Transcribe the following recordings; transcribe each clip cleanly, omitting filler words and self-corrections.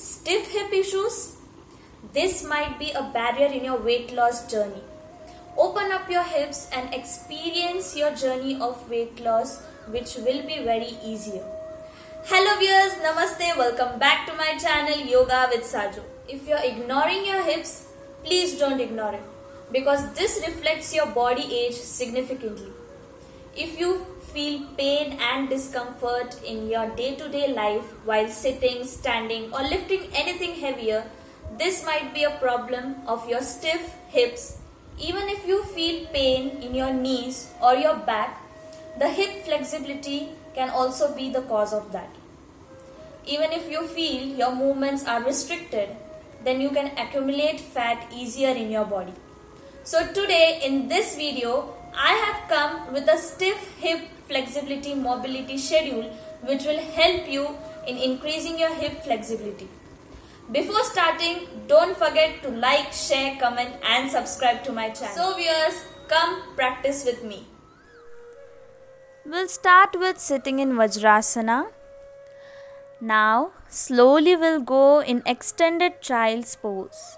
Stiff hip issues? This might be a barrier in your weight loss journey. Open up your hips and experience your journey of weight loss, which will be very easier. Hello viewers, namaste, welcome back to my channel Yoga with Sajo. If you're ignoring your hips, please don't ignore it because this reflects your body age significantly. If you feel pain and discomfort in your day-to-day life while sitting, standing or lifting anything heavier, this might be a problem of your stiff hips. Even if you feel pain in your knees or your back, the hip flexibility can also be the cause of that. Even if you feel your movements are restricted, then you can accumulate fat easier in your body. So today in this video, I have come with a stiff hip flexibility mobility schedule which will help you in increasing your hip flexibility. Before starting, don't forget to like, share, comment and subscribe to my channel. So viewers, come practice with me. We'll start with sitting in Vajrasana. Now, slowly we'll go in extended child's pose.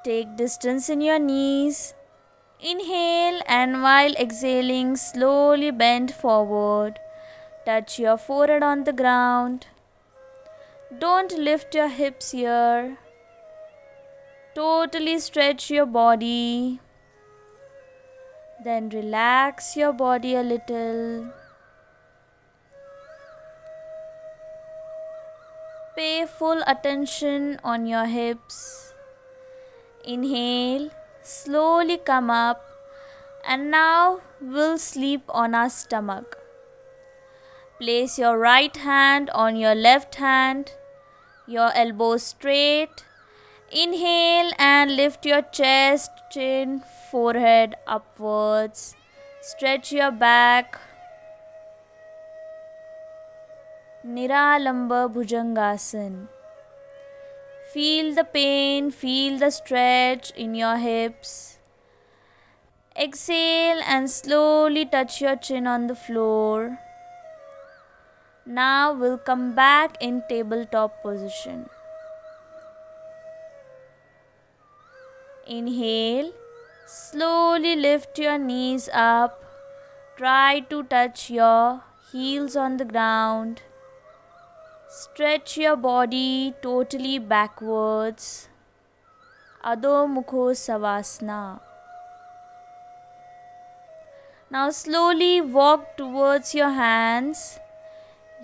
Take distance in your knees. Inhale and while exhaling, slowly bend forward. Touch your forehead on the ground. Don't lift your hips here. Totally stretch your body. Then relax your body a little. Pay full attention on your hips. Inhale, slowly come up, and now we'll sleep on our stomach. Place your right hand on your left hand, your elbows straight. Inhale and lift your chest, chin, forehead upwards. Stretch your back. Niralamba Bhujagasana. Feel the pain, feel the stretch in your hips. Exhale and slowly touch your chin on the floor. Now we'll come back in tabletop position. Inhale, slowly lift your knees up. Try to touch your heels on the ground. Stretch your body totally backwards. Adho Mukho Savasana. Now slowly walk towards your hands.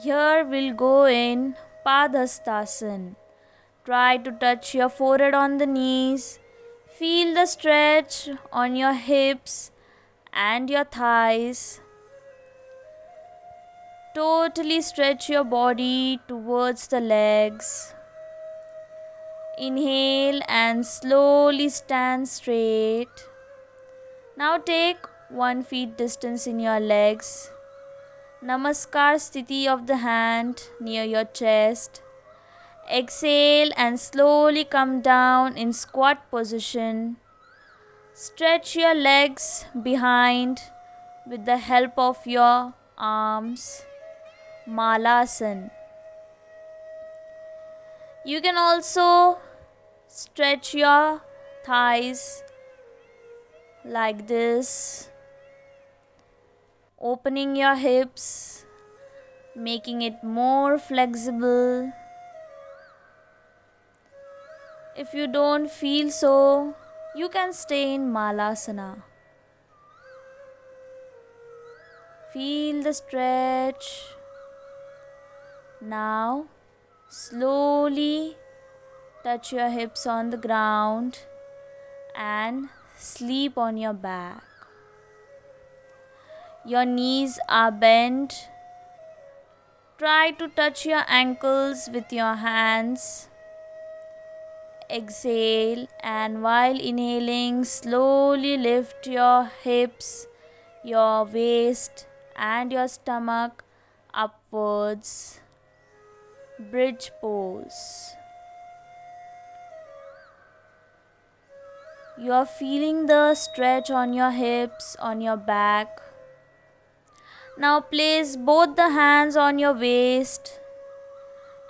Here we'll go in Padastasana. Try to touch your forehead on the knees. Feel the stretch on your hips and your thighs. Totally stretch your body towards the legs. Inhale and slowly stand straight. Now take 1 feet distance in your legs. Namaskar sthiti of the hand near your chest. Exhale and slowly come down in squat position. Stretch your legs behind with the help of your arms. Malasana. You can also stretch your thighs like this, opening your hips, making it more flexible. If you don't feel so, you can stay in Malasana. Feel the stretch. Now, slowly touch your hips on the ground and sleep on your back. Your knees are bent. Try to touch your ankles with your hands. Exhale and while inhaling, slowly lift your hips, your waist and your stomach upwards. Bridge pose. You are feeling the stretch on your hips, on your back. Now place both the hands on your waist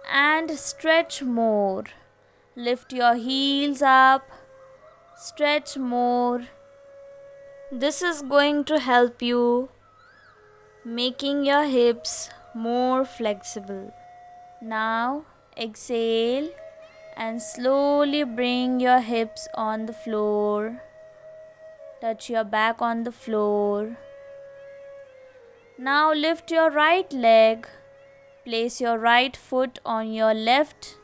and stretch more. Lift your heels up, stretch more. This is going to help you making your hips more flexible. Now exhale and slowly bring your hips on the floor. Touch your back on the floor. Now lift your right leg. Place your right foot on your left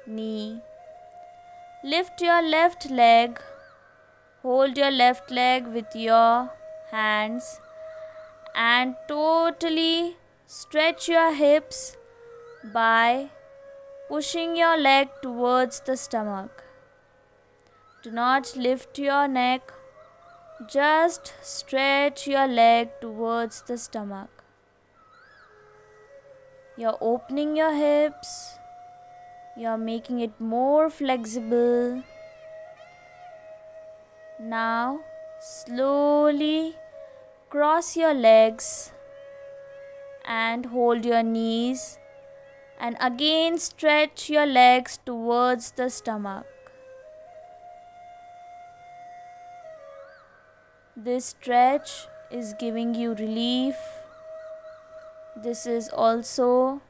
knee. Lift your left leg. Hold your left leg with your hands and totally stretch your hips by pushing your leg towards the stomach. Do not lift your neck, just stretch your leg towards the stomach. You're opening your hips, you're making it more flexible. Now slowly cross your legs and hold your knees and again stretch your legs towards the stomach. This stretch is giving you relief. This is also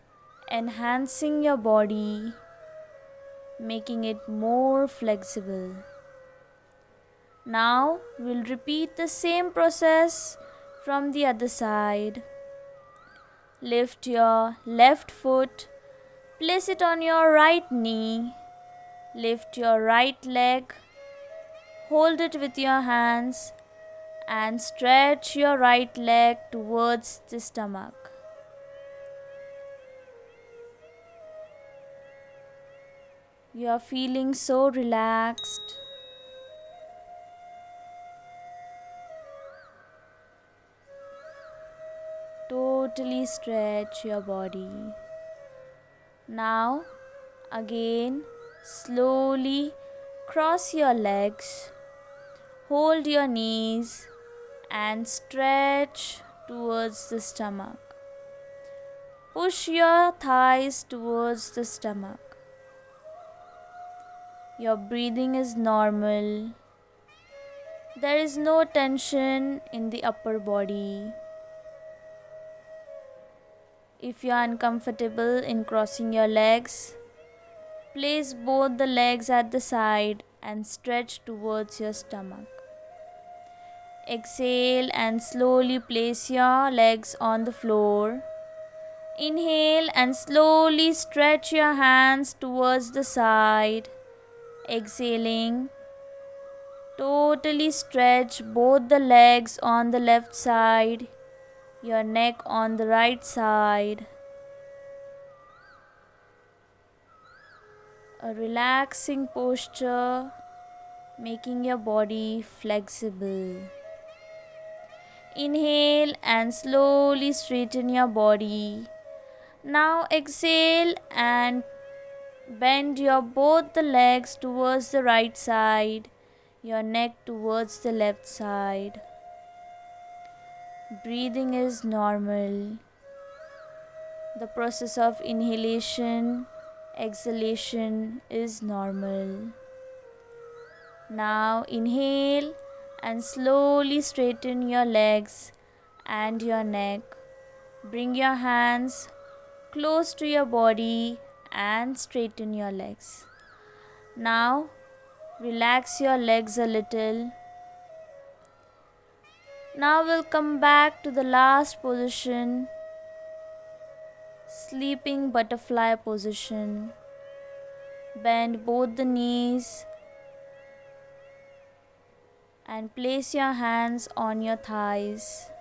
enhancing your body, making it more flexible. Now we'll repeat the same process from the other side. Lift your left foot, place it on your right knee. Lift your right leg, hold it with your hands and stretch your right leg towards the stomach. You are feeling so relaxed. Totally stretch your body. Now again slowly cross your legs, hold your knees and stretch towards the stomach. Push your thighs towards the stomach. Your breathing is normal. There is no tension in the upper body. If you are uncomfortable in crossing your legs, place both the legs at the side and stretch towards your stomach. Exhale and slowly place your legs on the floor. Inhale and slowly stretch your hands towards the side. Exhaling, totally stretch both the legs on the left side, your neck on the right side. A relaxing posture, making your body flexible. Inhale and slowly straighten your body. Now exhale and bend your both the legs towards the right side, your neck towards the left side. Breathing is normal. The process of inhalation, exhalation is normal. Now inhale and slowly straighten your legs and your neck. Bring your hands close to your body and straighten your legs. Now relax your legs a little. Now we'll come back to the last position, sleeping butterfly position. Bend both the knees and place your hands on your thighs.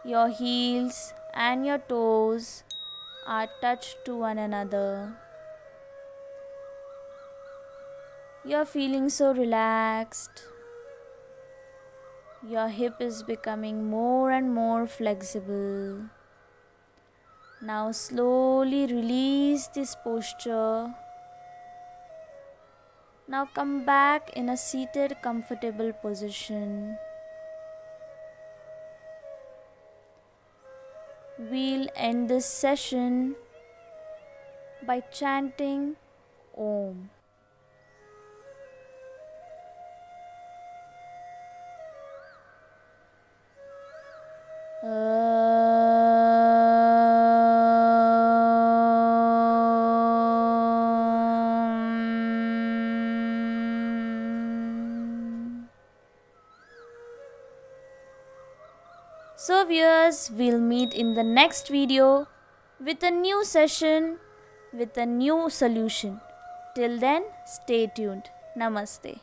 Your heels and your toes are touched to one another. You are feeling so relaxed. Your hip is becoming more and more flexible. Now slowly release this posture. Now come back in a seated comfortable position. we'll end this session by chanting Om. So viewers, we'll meet in the next video with a new session with a new solution. Till then, stay tuned. Namaste.